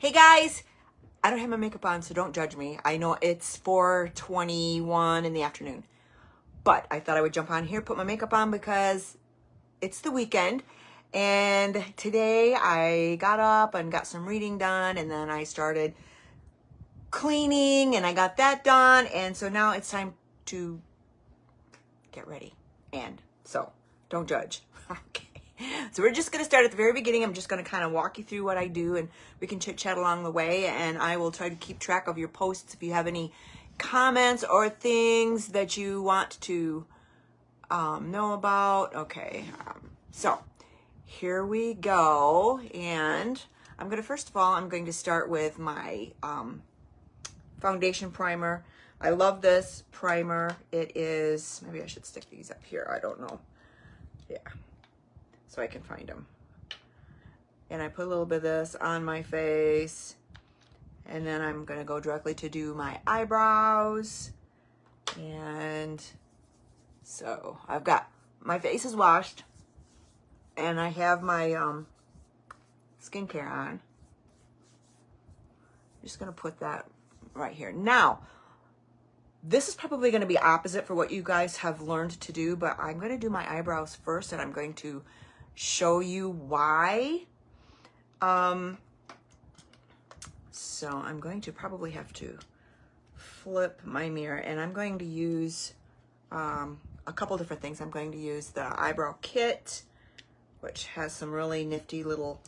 Hey guys, I don't have my makeup on, so don't judge me. I know it's 4:21 in the afternoon, but I thought I would jump on here, put my makeup on because it's the weekend. And today I got up and got some reading done, and then I started cleaning and I got that done. And so now it's time to get ready. And so don't judge. Okay. So we're just going to start at the very beginning. I'm just going to kind of walk you through what I do, and we can chit chat along the way. And I will try to keep track of your posts if you have any comments or things that you want to know about. Okay. So here we go. And I'm going to, first of all, I'm going to start with my foundation primer. I love this primer. It is, maybe I should stick these up here. I don't know. Yeah. So I can find them. And I put a little bit of this on my face. And then I'm going to go directly to do my eyebrows. And so I've got, my face is washed. And I have my skincare on. I'm just going to put that right here. Now, this is probably going to be opposite for what you guys have learned to do, but I'm going to do my eyebrows first, and I'm going to show you why. So I'm going to probably have to flip my mirror, and I'm going to use a couple different things. I'm going to use the eyebrow kit, which has some really nifty little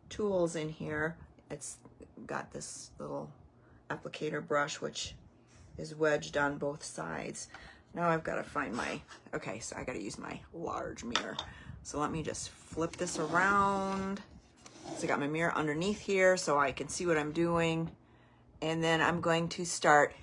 tools in here. It's got this little applicator brush, which is wedged on both sides. Now I've got to find my, okay, so I got to use my large mirror. So let me just flip this around. So I got my mirror underneath here so I can see what I'm doing. And then I'm going to start,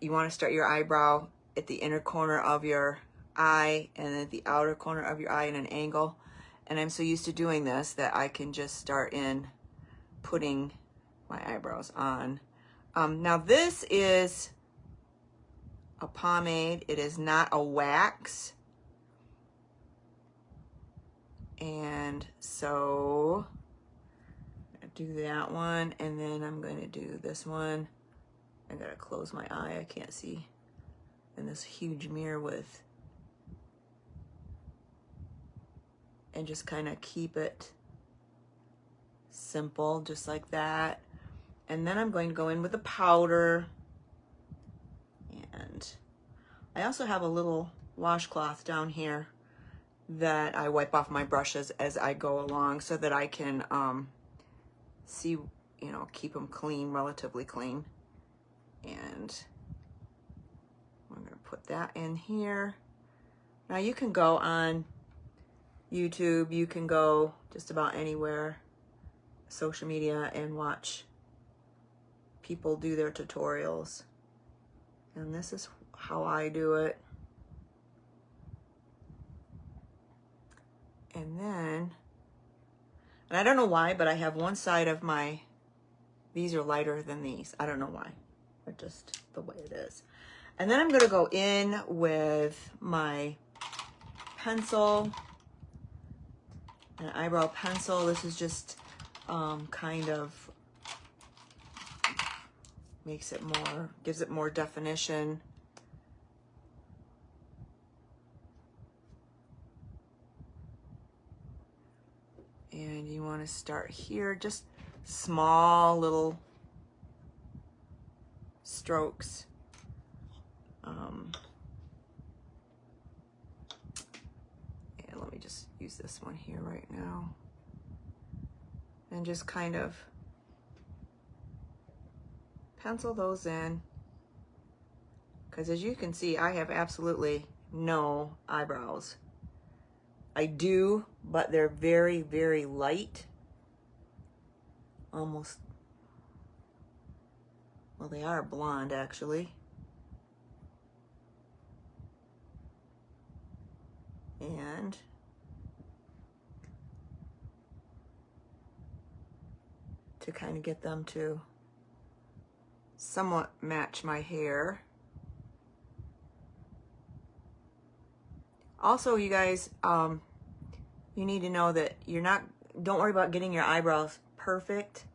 you want to start your eyebrow at the inner corner of your eye and at the outer corner of your eye in an angle. And I'm so used to doing this that I can just start in putting my eyebrows on. Now this is a pomade. It is not a wax. And so I do that one, and then I'm going to do this one. I gotta close my eye. I can't see in this huge mirror with, and just kind of keep it simple, just like that. And then I'm going to go in with the powder. And I also have a little washcloth down here that I wipe off my brushes as I go along so that I can see, you know, keep them clean, relatively clean. And I'm going to put that in here. Now you can go on YouTube, you can go just about anywhere, social media, and watch people do their tutorials. And this is how I do it. And then, and I don't know why, but I have one side of my, these are lighter than these. I don't know why, but just the way it is. And then I'm gonna go in with my pencil, an eyebrow pencil. This is just kind of makes it more, gives it more definition. And you want to start here, just small little strokes. And let me just use this one here right now. And just kind of pencil those in. Because as you can see, I have absolutely no eyebrows. I do, but they're very, very light. Almost, well, they are blonde actually. And to kind of get them to somewhat match my hair. Also, you guys, you need to know that you're not, don't worry about getting your eyebrows perfect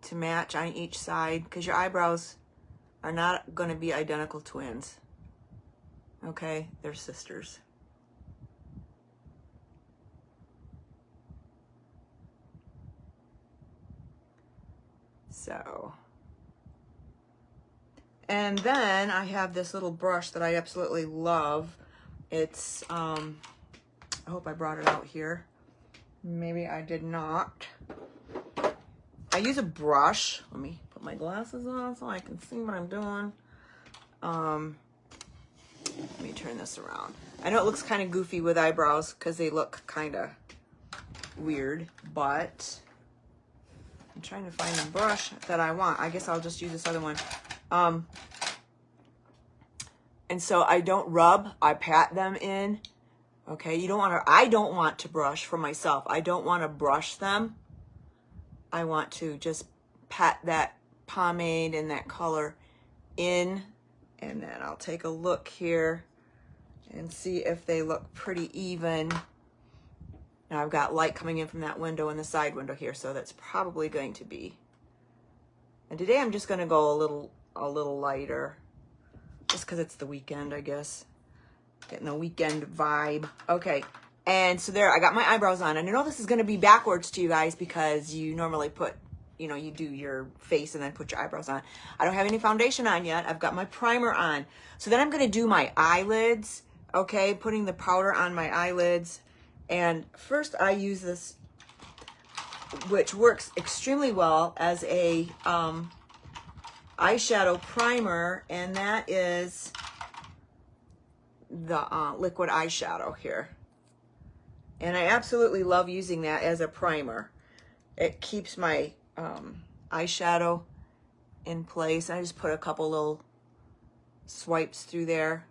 to match on each side, because your eyebrows are not going to be identical twins. Okay, they're sisters. So, and then I have this little brush that I absolutely love. It's, I hope I brought it out here. Maybe I did not. I use a brush. Let me put my glasses on so I can see what I'm doing. Let me turn this around. I know it looks kind of goofy with eyebrows because they look kind of weird, but I'm trying to find a brush that I want. I guess I'll just use this other one. And so I don't rub, I pat them in. Okay, you don't want to, I don't want to brush for myself. I don't want to brush them. I want to just pat that pomade and that color in, and then I'll take a look here and see if they look pretty even. Now I've got light coming in from that window and the side window here, so that's probably going to be. And today I'm just going to go a little lighter, just because it's the weekend, I guess. Getting the weekend vibe. Okay, and so there, I got my eyebrows on. And I know this is going to be backwards to you guys because you normally put, you know, you do your face and then put your eyebrows on. I don't have any foundation on yet. I've got my primer on. So then I'm going to do my eyelids, okay, putting the powder on my eyelids. And first I use this, which works extremely well as a eyeshadow primer, and that is the liquid eyeshadow here. And I absolutely love using that as a primer. It keeps my eyeshadow in place. I just put a couple little swipes through there,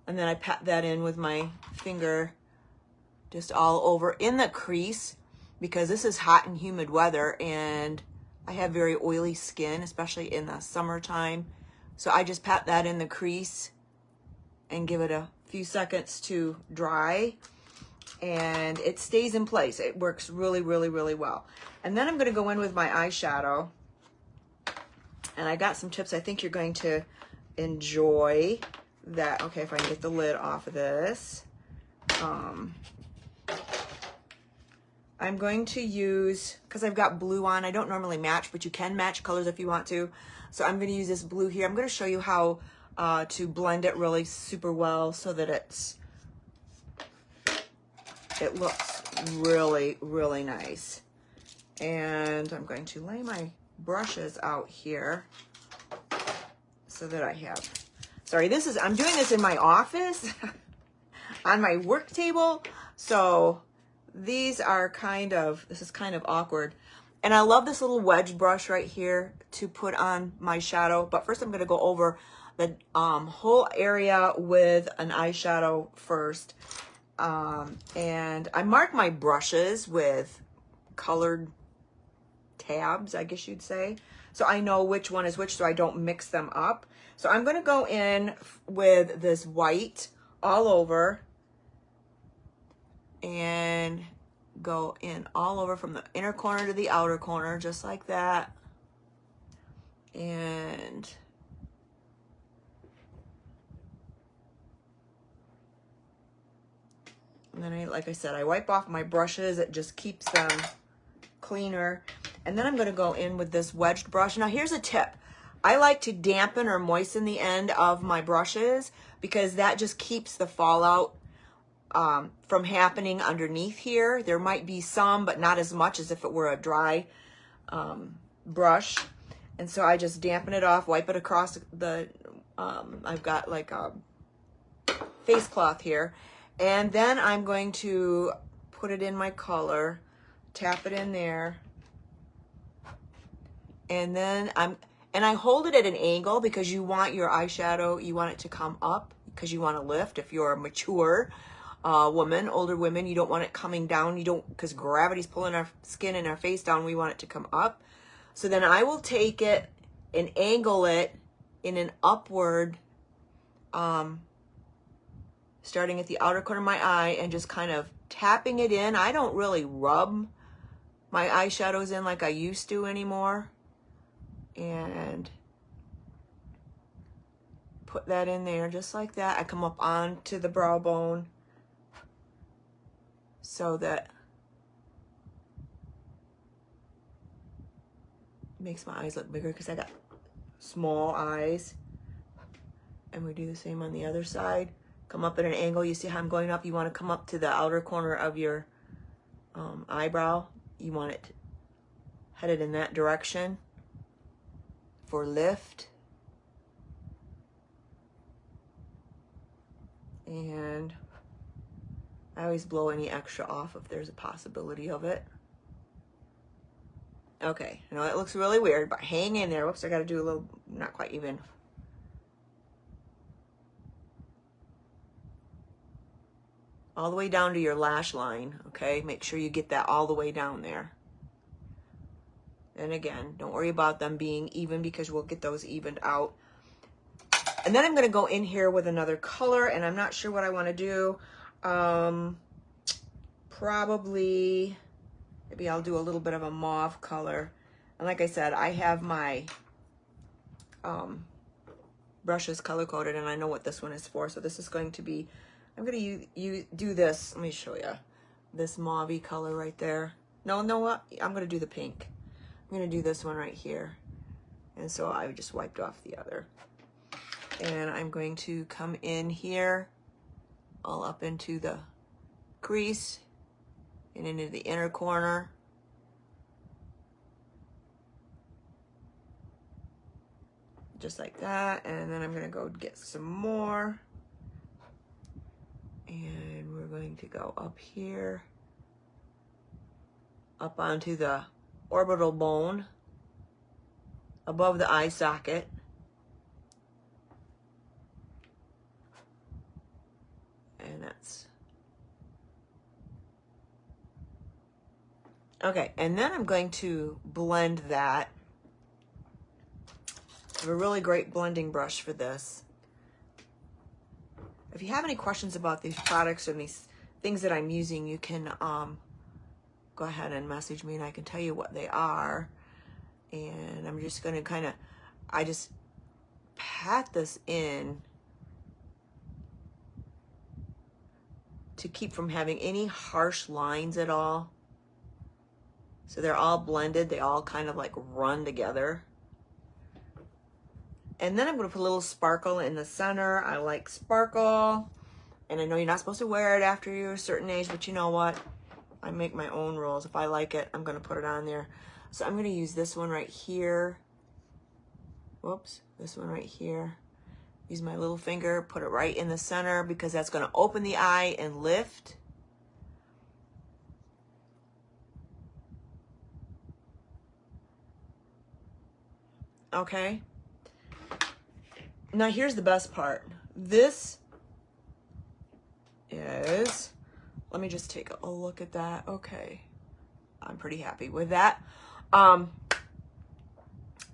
and then I pat that in with my finger just all over in the crease, because this is hot and humid weather and I have very oily skin, especially in the summertime. So I just pat that in the crease and give it a few seconds to dry, and it stays in place. It works really, really, really well. And then I'm going to go in with my eyeshadow, and I got some tips I think you're going to enjoy that. Okay, if I can get the lid off of this. I'm going to use, because I've got blue on, I don't normally match, but you can match colors if you want to. So I'm going to use this blue here. I'm going to show you how to blend it really super well so that it looks really, really nice. And I'm going to lay my brushes out here so that I have, sorry, I'm doing this in my office on my work table. So these are this is kind of awkward. And I love this little wedge brush right here to put on my shadow. But first I'm going to go over the whole area with an eyeshadow first. And I mark my brushes with colored tabs, I guess you'd say. So I know which one is which so I don't mix them up. So I'm going to go in with this white all over and go in all over from the inner corner to the outer corner, just like that. And then like I said, I wipe off my brushes. It just keeps them cleaner. And then I'm going to go in with this wedged brush. Now here's a tip. I like to dampen or moisten the end of my brushes because that just keeps the fallout from happening underneath here. There might be some, but not as much as if it were a dry brush. And so I just dampen it off, wipe it across the, I've got like a face cloth here. And then I'm going to put it in my color, tap it in there. And then I hold it at an angle because you want your eyeshadow, you want it to come up because you want to lift. If you're a mature woman, older women, you don't want it coming down. You don't, because gravity's pulling our skin and our face down. We want it to come up. So then I will take it and angle it in an upward, starting at the outer corner of my eye and just kind of tapping it in. I don't really rub my eyeshadows in like I used to anymore. And put that in there just like that. I come up onto the brow bone so that it makes my eyes look bigger because I got small eyes. And we do the same on the other side. Come up at an angle. You see how I'm going up? You want to come up to the outer corner of your eyebrow. You want it headed in that direction for lift. And I always blow any extra off if there's a possibility of it. Okay, I know it looks really weird, but hang in there. Whoops, I got to do a little, not quite even. All the way down to your lash line, okay? Make sure you get that all the way down there. And again, don't worry about them being even because we'll get those evened out. And then I'm going to go in here with another color, and I'm not sure what I want to do. Probably, maybe I'll do a little bit of a mauve color. And like I said, I have my brushes color coded, and I know what this one is for. So this is going to be, I'm going to do this. Let me show you this mauve color right there. No, what? I'm going to do the pink. I'm going to do this one right here. And so I just wiped off the other. And I'm going to come in here, all up into the crease and into the inner corner. Just like that. And then I'm going to go get some more. And we're going to go up here, up onto the orbital bone, above the eye socket. And that's okay. And then I'm going to blend that. I have a really great blending brush for this. If you have any questions about these products and these things that I'm using, you can go ahead and message me and I can tell you what they are. And I'm just going to I just pat this in to keep from having any harsh lines at all. So they're all blended. They all kind of like run together. And then I'm going to put a little sparkle in the center. I like sparkle. And I know you're not supposed to wear it after you're a certain age, but you know what? I make my own rules. If I like it, I'm going to put it on there. So I'm going to use this one right here. Whoops, this one right here. Use my little finger, put it right in the center because that's going to open the eye and lift. Okay. Now here's the best part. This is, let me just take a look at that. Okay. I'm pretty happy with that.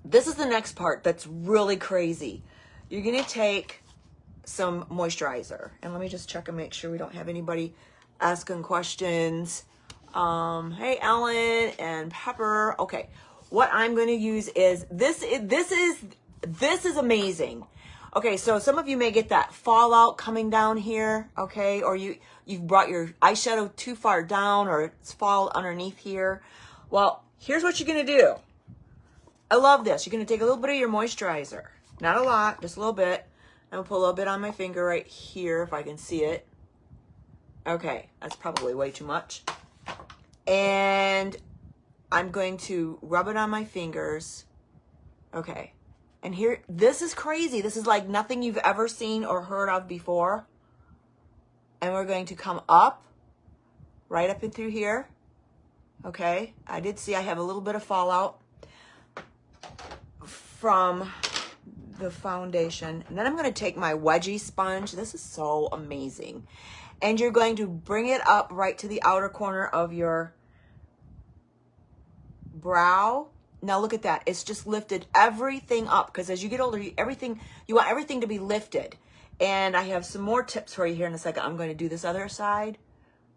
This is the next part that's really crazy. You're going to take some moisturizer. And let me just check and make sure we don't have anybody asking questions. Hey, Ellen and Pepper. Okay. What I'm going to use is, this is amazing. Okay, so some of you may get that fallout coming down here, okay? Or you've brought your eyeshadow too far down or it's fall underneath here. Well, here's what you're going to do. I love this. You're going to take a little bit of your moisturizer. Not a lot, just a little bit. I'm going to put a little bit on my finger right here if I can see it. Okay, that's probably way too much. And I'm going to rub it on my fingers. Okay. And here, this is crazy. This is like nothing you've ever seen or heard of before. And we're going to come up, right up and through here. Okay. I did see I have a little bit of fallout from the foundation. And then I'm going to take my wedgie sponge. This is so amazing. And you're going to bring it up right to the outer corner of your brow. Now look at that. It's just lifted everything up because as you get older, you want everything to be lifted. And I have some more tips for you here in a second. I'm going to do this other side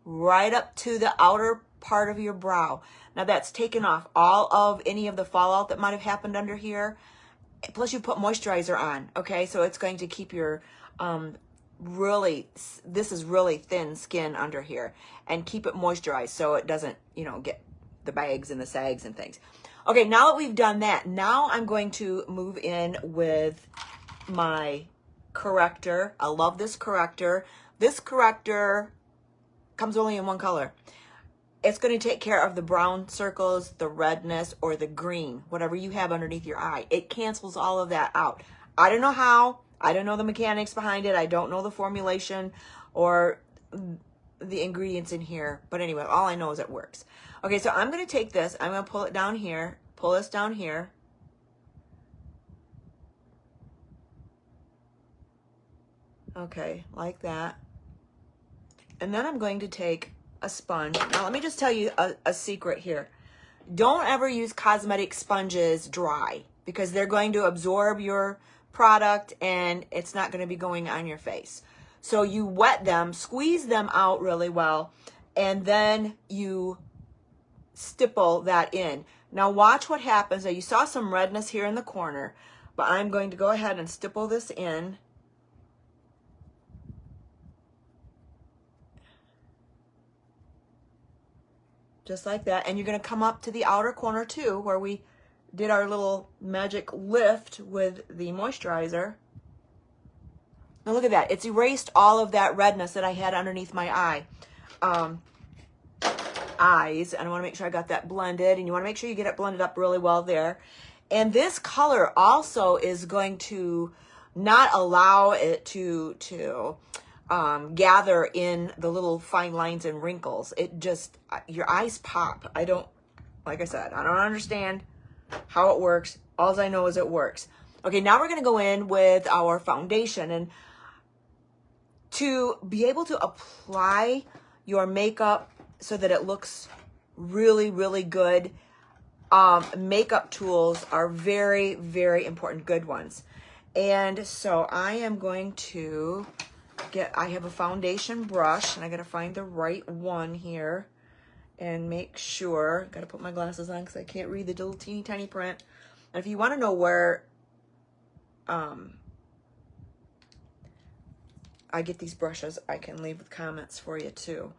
right up to the outer part of your brow. Now that's taken off all of any of the fallout that might have happened under here. Plus you put moisturizer on, okay? So it's going to keep your, this is really thin skin under here, and keep it moisturized so it doesn't, you know, get the bags and the sags and things. Okay, now that we've done that, now I'm going to move in with my corrector. I love this corrector. This corrector comes only in one color. It's going to take care of the brown circles, the redness, or the green, whatever you have underneath your eye. It cancels all of that out. I don't know how. I don't know the mechanics behind it. I don't know the formulation or the ingredients in here. But anyway, all I know is it works. Okay, so I'm going to take this. I'm going to pull it down here. Pull this down here. Okay, like that. And then I'm going to take a sponge. Now, let me just tell you a secret here. Don't ever use cosmetic sponges dry, because they're going to absorb your product and it's not going to be going on your face. So you wet them, squeeze them out really well, and then you stipple that in. Now watch what happens. Now you saw some redness here in the corner, but I'm going to go ahead and stipple this in. Just like that. And you're going to come up to the outer corner too, where we did our little magic lift with the moisturizer. Now look at that. It's erased all of that redness that I had underneath my eyes. And I want to make sure I got that blended. And you want to make sure you get it blended up really well there. And this color also is going to not allow it to gather in the little fine lines and wrinkles. It just, your eyes pop. Like I said, I don't understand how it works. All I know is it works. Okay, now we're going to go in with our foundation. And to be able to apply your makeup so that it looks really, really good, makeup tools are very, very important, good ones. And so I am going to I have a foundation brush, and I got to find the right one here and make sure. Got to put my glasses on because I can't read the little teeny tiny print. And if you want to know where I get these brushes, I can leave comments for you too.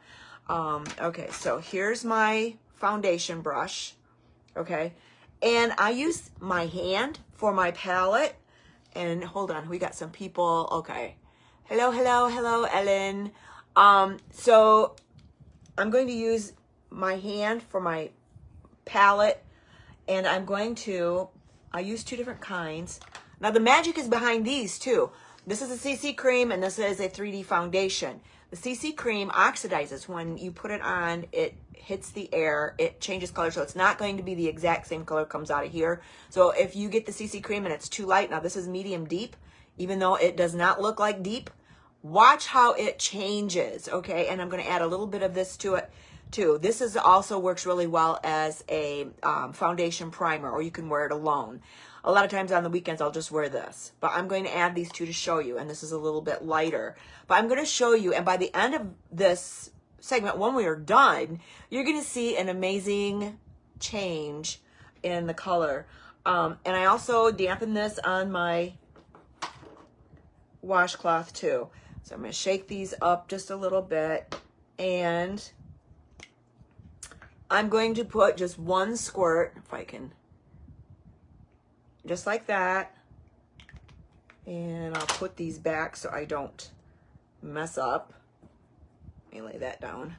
Okay, so here's my foundation brush. Okay, and I use my hand for my palette. And hold on, we got some people. Okay. Hello, hello, hello, Ellen. So I'm going to use my hand for my palette, and I use two different kinds. Now the magic is behind these too. This is a CC cream, and this is a 3D foundation. The CC cream oxidizes when you put it on. It hits the air, it changes color, so it's not going to be the exact same color comes out of here. So if you get the CC cream and it's too light, now this is medium deep, even though it does not look like deep, watch how it changes, okay? And I'm going to add a little bit of this to it too. This also works really well as a foundation primer, or you can wear it alone. A lot of times on the weekends I'll just wear this, but I'm going to add these two to show you, and this is a little bit lighter. But I'm going to show you, and by the end of this segment, when we are done, you're going to see an amazing change in the color. And I also dampen this on my washcloth too. So I'm going to shake these up just a little bit, and I'm going to put just one squirt, if I can, just like that. And I'll put these back so I don't mess up. Let me lay that down.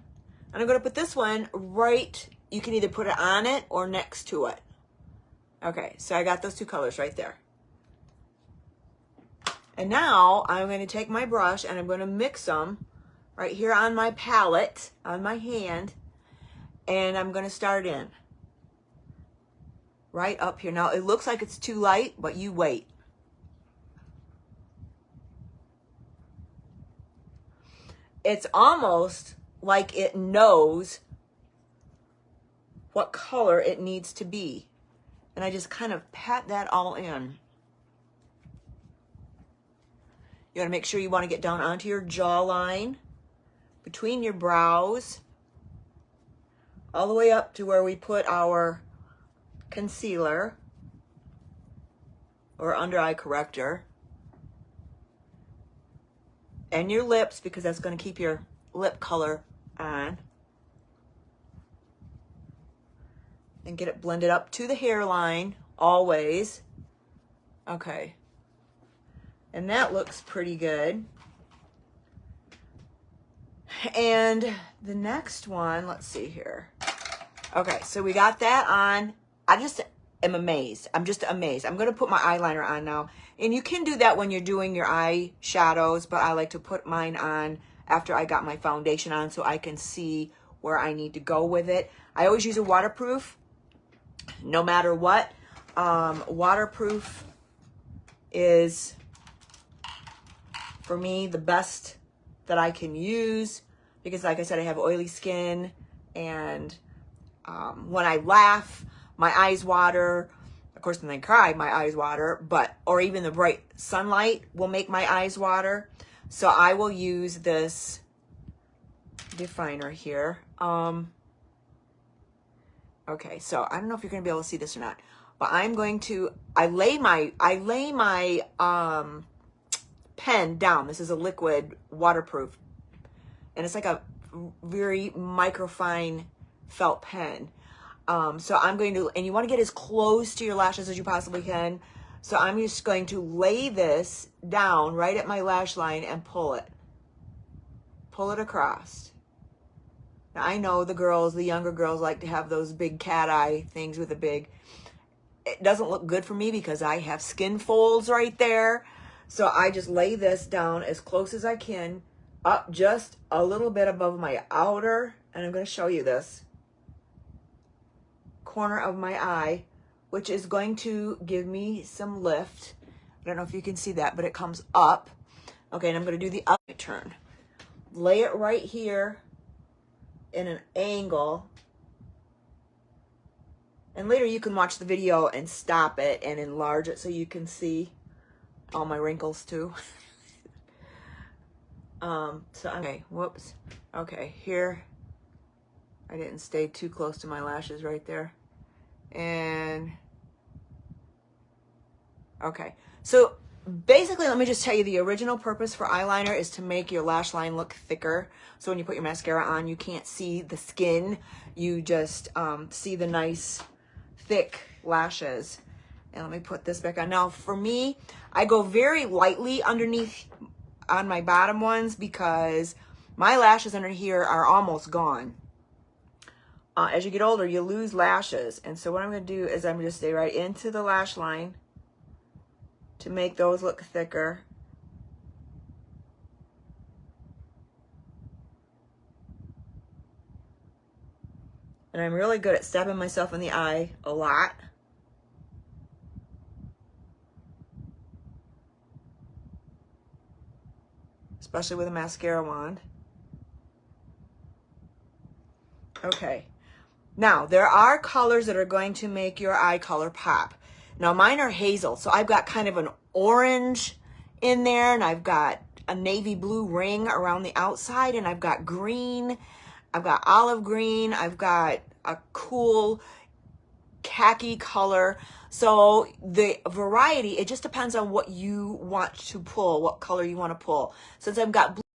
And I'm going to put this one right, you can either put it on it or next to it. Okay, so I got those two colors right there. And now I'm going to take my brush and I'm going to mix them right here on my palette, on my hand, and I'm going to start in right up here. Now it looks like it's too light, but you wait. It's almost like it knows what color it needs to be. And I just kind of pat that all in. You want to make sure you want to get down onto your jawline, between your brows, all the way up to where we put our concealer or under eye corrector, and your lips, because that's going to keep your lip color on, and get it blended up to the hairline always. Okay, and that looks pretty good. And the next one, let's see here. Okay, so we got that on. I just am amazed. I'm just amazed. I'm going to put my eyeliner on now. And you can do that when you're doing your eye shadows, but I like to put mine on after I got my foundation on so I can see where I need to go with it. I always use a waterproof, no matter what. Waterproof is, for me, the best that I can use because, like I said, I have oily skin, and when I laugh, my eyes water. Of course, when I cry, my eyes water, or even the bright sunlight will make my eyes water. So I will use this definer here. Okay, so I don't know if you're going to be able to see this or not, but I'm going to, I lay my pen down. This is a liquid waterproof, and it's like a very microfine felt pen. So I'm going to, and you want to get as close to your lashes as you possibly can. So I'm just going to lay this down right at my lash line and pull it across. Now I know the younger girls like to have those big cat eye things with it doesn't look good for me because I have skin folds right there. So I just lay this down as close as I can, up just a little bit above my outer, and I'm going to show you this, corner of my eye, which is going to give me some lift. I don't know if you can see that, but it comes up. Okay, and I'm going to do the other turn. Lay it right here in an angle. And later you can watch the video and stop it and enlarge it so you can see all my wrinkles too. Okay, whoops. Okay, here. I didn't stay too close to my lashes right there. And okay, so basically, let me just tell you, the original purpose for eyeliner is to make your lash line look thicker. So when you put your mascara on, you can't see the skin. You just see the nice, thick lashes. And let me put this back on. Now, for me, I go very lightly underneath on my bottom ones because my lashes under here are almost gone. As you get older, you lose lashes. And so what I'm going to do is I'm going to stay right into the lash line to make those look thicker. And I'm really good at stabbing myself in the eye a lot. Especially with a mascara wand. Okay. Now, there are colors that are going to make your eye color pop. Now, mine are hazel, so I've got kind of an orange in there, and I've got a navy blue ring around the outside, and I've got green, I've got olive green, I've got a cool khaki color. So the variety, it just depends on what you want to pull, what color you want to pull. Since I've got blue